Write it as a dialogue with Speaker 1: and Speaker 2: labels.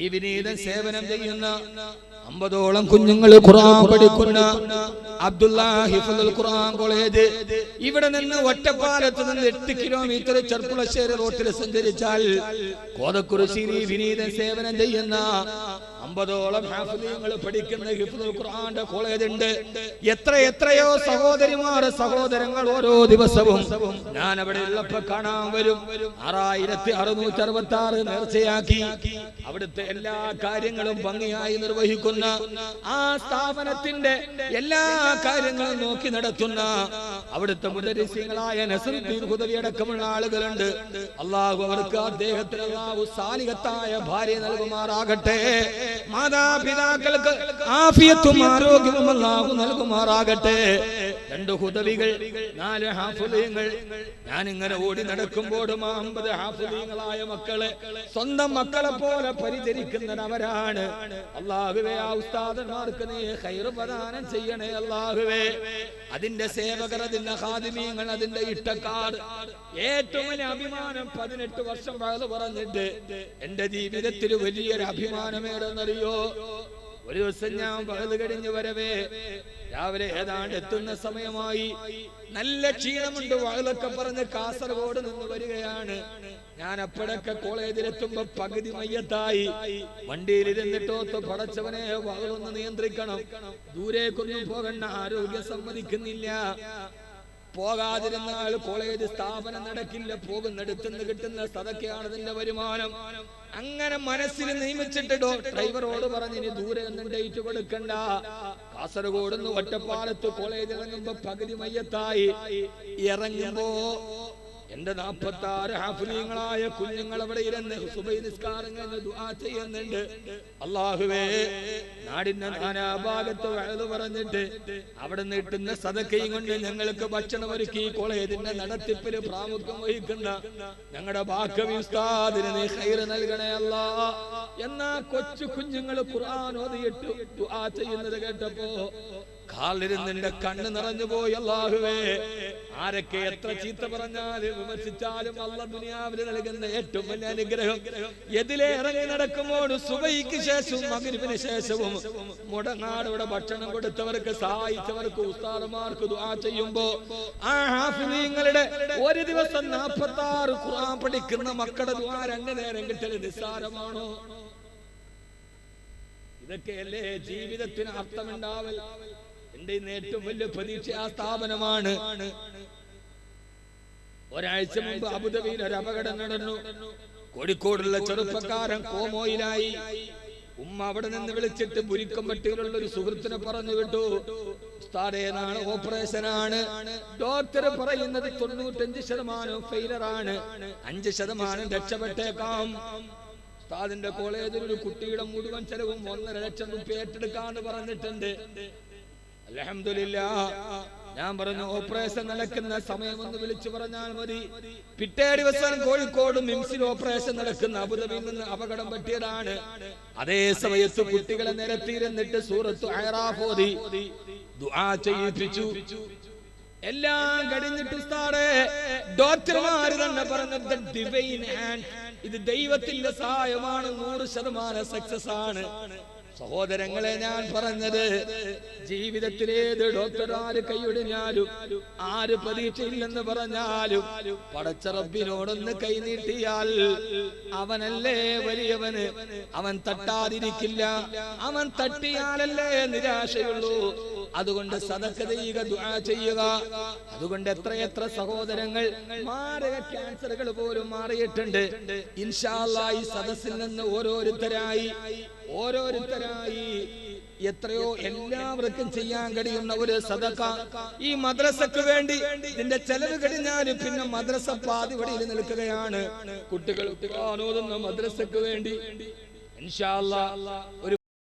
Speaker 1: ഈ വിനീത സേവനം ചെയ്യുന്ന 50ഓളം കുഞ്ഞുങ്ങൾ ഖുർആൻ പഠിക്കുന്ന അബ്ദുള്ള ഹിഫ്ളുൽ ഖുർആൻ കോളേജ് ഇവിടെ നിന്ന് ഒറ്റപ്പാലത്ത് നിന്ന് 8 കിലോമീറ്റർ ചെർപ്പുളശ്ശേരി റോഡിൽ സഞ്ചരിച്ചാൽ കോതക്കുറിശ്ശേരി വിനീത സേവനം ചെയ്യുന്ന 50ഓളം ഹാഫിളീങ്ങൾ പഠിക്കുന്ന ഹിഫ്ളുൽ ഖുർആന്റെ കോളേജ് ഉണ്ട്. എത്രയോ സഹോദരിമാർ സഹോദരങ്ങൾ ഓരോ ദിവസവും ഞാൻ അവിടെ ഉള്ളപ്പോൾ കാണാൻ വരും. 6666 നേർച്ചയാക്കി അവിടുത്തെ എല്ലാ കാര്യങ്ങളും ഭംഗിയായി നിർവഹിക്കുന്ന ആ സ്ഥാപനത്തിന്റെ എല്ലാ കാര്യങ്ങളും നോക്കി നടത്തുന്ന അവിടുത്തെ മുദരിസീങ്ങളായ നസറുദ്ദീൻ ഹുദവി അടക്കമുള്ള ആളുകളുണ്ട്. അല്ലാഹു അവർക്ക് അദ്ദേഹത്തിന് അല്ലാഹു സാലിഹത്തായ ഭാര്യ നൽകുമാറാകട്ടെ. മാതാപിതാക്കൾക്ക് ആഫിയത്തും ആരോഗ്യവും അല്ലാഹു നൽകുമാറാകട്ടെ. 2 ഹുദവികൾ, 4 ഹാഫിളീങ്ങൾ. ഞാൻ ഇങ്ങനെ ഓടി നടക്കുമ്പോഴും 50 ഹാഫിളീങ്ങളായ മക്കളെ സ്വന്തം മക്കളെ പോലെ പരിചരിക്കുന്നവരാണ്. അല്ലാഹുവേ, ആ ഉസ്താദന്മാർക്ക് നീ ഖൈർ പ്രദാനം ചെയ്യണേ അല്ലാഹുവേ. അതിന്റെ സേവകർ, അതിന്റെ ഖാദിമീങ്ങൾ, അതിന്റെ ഇട്ടക്കാർ. ഏറ്റവും വലിയ അഭിമാനം 18 വർഷം വയല് പറഞ്ഞിട്ട് എന്റെ ജീവിതത്തിൽ വലിയൊരു അഭിമാനമേടെന്നറിയോ? ഒരു ദിവസം ഞാൻ വയല് കഴിഞ്ഞ് വരവേ രാവിലെ ഏതാണ്ട് എത്തുന്ന സമയമായി. നല്ല ക്ഷീണമുണ്ട്. വയലൊക്കെ പറഞ്ഞ് കാസർഗോഡ് നിന്ന് വരികയാണ്. ഞാൻ അപ്പോഴൊക്കെ കോളേജിലെത്തുമ്പോ പകുതി മയ്യത്തായി. വണ്ടിയിലിരുന്നിട്ടോത്ത് പടച്ചവനെ വയലൊന്ന് നിയന്ത്രിക്കണം, ദൂരേക്കൊന്നും പോകണ്ട, ആരോഗ്യം സമ്മതിക്കുന്നില്ല. പോകാതിരുന്നാൽ കോളേജ് സ്ഥാപനം നടക്കില്ല. പോകുന്നിടത്തുനിന്ന് കിട്ടുന്ന സദക്കയാണ് അതിന്റെ വരുമാനം. അങ്ങനെ മനസ്സിൽ നിയമിച്ചിട്ട് ഡ്രൈവറോട് പറഞ്ഞു, ഇനി ദൂരെ ഒന്നും ഡേറ്റ് കൊടുക്കണ്ട. കാസർഗോഡ് നിന്ന് ഒറ്റപ്പാലത്ത് കോളേജ് ഇറങ്ങുമ്പോ പകുതി മയ്യത്തായി. ഇറങ്ങുമ്പോ എന്റെ 46 ഹാഫിളീങ്ങളായ കുഞ്ഞുങ്ങൾ അവിടെ ഇരുന്ന് സുബഹി നിസ്കാരം കഴിഞ്ഞ് ദുആ ചെയ്യുന്നുണ്ട്. അല്ലാഹുവേ, നാടിന്റെ നാനാഭാഗത്ത് വഅദ് പറഞ്ഞിട്ട് അവിടെ നിന്ന് കിട്ടുന്ന സദക്കയും കൊണ്ട് ഞങ്ങൾക്ക് ഭക്ഷണം ഒരുക്കി കോളേജിന്റെ നടത്തിപ്പിന് പ്രാമുഖ്യം വഹിക്കുന്ന ഞങ്ങളുടെ ബാക്കവി ഉസ്താദിന് നീ ഖൈർ നൽകണേ അല്ലാ. എന്നാ കൊച്ചു കുഞ്ഞുങ്ങൾ ഖുർആൻ ഓതിയിട്ട് ദുആ ചെയ്യുന്നത് കേട്ടപ്പോ കാലിരുന്ന് എന്റെ കണ്ണ് നിറഞ്ഞു പോയി. അല്ലാഹുവേ, ആരൊക്കെ എത്ര ചീത്ത പറഞ്ഞാലും വിമർശിച്ചാലും അല്ലാഹ് ദുനിയാവിൽ നൽകുന്ന ഏറ്റവും വലിയ അനുഗ്രഹം എതിലെ ഇറങ്ങി നടക്കുമ്പോൾ സുബഹിക്ക് ശേഷവും മഗ്രിബിന് ശേഷവും മുടങ്ങാടോടെ ഭക്ഷണം കൊടുത്തവർക്ക്, സഹായിച്ചവർക്ക്, ഉസ്താദുമാർക്ക് ദുആ ചെയ്യുമ്പോ ആ ഹാഫിളീങ്ങളുടെ ഒരു ദിവസം 46 ഖുർആൻ പഠിക്കുന്ന മക്കളുടെ ദുആ 2 നേരം കിട്ടൽ നിസ്സാരമാണോ? ഇതൊക്കെയല്ലേ ജീവിതത്തിന് അർത്ഥമുണ്ടാവൽ. എന്റെ ഇന്ന് ഏറ്റവും വലിയ പ്രതീക്ഷ ആ സ്ഥാപനമാണ്. ഒരാഴ്ച മുമ്പ് അബുദാബിയിൽ ഒരു അപകടം നടന്നു. കോഴിക്കോടുള്ള ചെറുപ്പക്കാരൻ കോമോയിലായി. ഉമ്മ അവിടെ നിന്ന് വിളിച്ചിട്ട് ബുരിക്കമ്പട്ടിയിലുള്ള ഒരു സുഹൃത്തിനെ പറഞ്ഞു വിട്ടു, ഉസ്താദേ നാളെ ഓപ്പറേഷനാണ്. ഡോക്ടർ പറയുന്നത് 95% ഫെയിലറാണ്, 5% രക്ഷപ്പെട്ടേക്കാം. ഉസ്താദിന്റെ കോളേജിൽ ഒരു കുട്ടിയുടെ മുഴുവൻ ചെലവും 1.5 ലക്ഷം രൂപ ഏറ്റെടുക്കാന്ന് പറഞ്ഞിട്ടുണ്ട്. അൽഹംദുലില്ലാഹ്. ഞാൻ പറഞ്ഞു, ഓപ്പറേഷൻ നടക്കുന്ന സമയം ഒന്ന് വിളിച്ചു പറഞ്ഞാൽ മതി. പിറ്റേ ദിവസം കോഴിക്കോട് മിംസിൽ ഓപ്പറേഷൻ നടക്കുന്ന അബുദാബിയിൽ നിന്ന് അപകടം പറ്റിയതാണ്. അതേ സമയത്ത് കുട്ടികളെ നിരത്തിയിരുന്നിട്ട് സൂറത്ത് അഅറാഫ് ഓതി ദുആ ചെയ്യിപ്പിച്ചു. എല്ലാം കഴിഞ്ഞിട്ട് ഉസ്താദേ, ഡോക്ടർമാര് തന്നെ പറഞ്ഞത് ഡിവൈൻ ഹാൻഡ്, ഇത് ദൈവത്തിന്റെ സഹായമാണ്, 100% സക്സസ് ആണ്. സഹോദരങ്ങളെ, ഞാൻ പറഞ്ഞത് ജീവിതത്തിലേത് ഡോക്ടർ ആര് കൈയൊടിഞ്ഞാലും, ആര് പ്രതീക്ഷയില്ലെന്ന് പറഞ്ഞാലും പടച്ച റബ്ബിനോടൊന്ന് കൈനീട്ടിയാൽ അവനല്ലേ വലിയവന്. അവൻ തട്ടാതിരിക്കില്ല. അവൻ തട്ടിയാലല്ലേ നിരാശയുള്ളൂ. അതുകൊണ്ട് സദഖ ചെയ്യുക, ദുആ ചെയ്യുക. അതുകൊണ്ട് എത്രയെത്ര സഹോദരങ്ങൾ മാരക ക്യാൻസറുകൾ പോലും മാറിയിട്ടുണ്ട്. ഇൻഷാ അല്ലാഹ് ഈ സദസ്സിൽ നിന്ന് ഓരോരുത്തരായി എത്രയോ എല്ലാവർക്കും ചെയ്യാൻ കഴിയുന്ന ഒരു സദഖ ഈ മദ്രസക്ക് വേണ്ടി. ഇതിന്റെ ചെലവ് കഴിഞ്ഞാലും പിന്നെ മദ്രസ പാതിവടിയിൽ നിൽക്കുകയാണ്. കുട്ടികൾ ഓതുന്ന മദ്രസക്ക് വേണ്ടി ഇൻഷാ അല്ലാഹ് ഒരു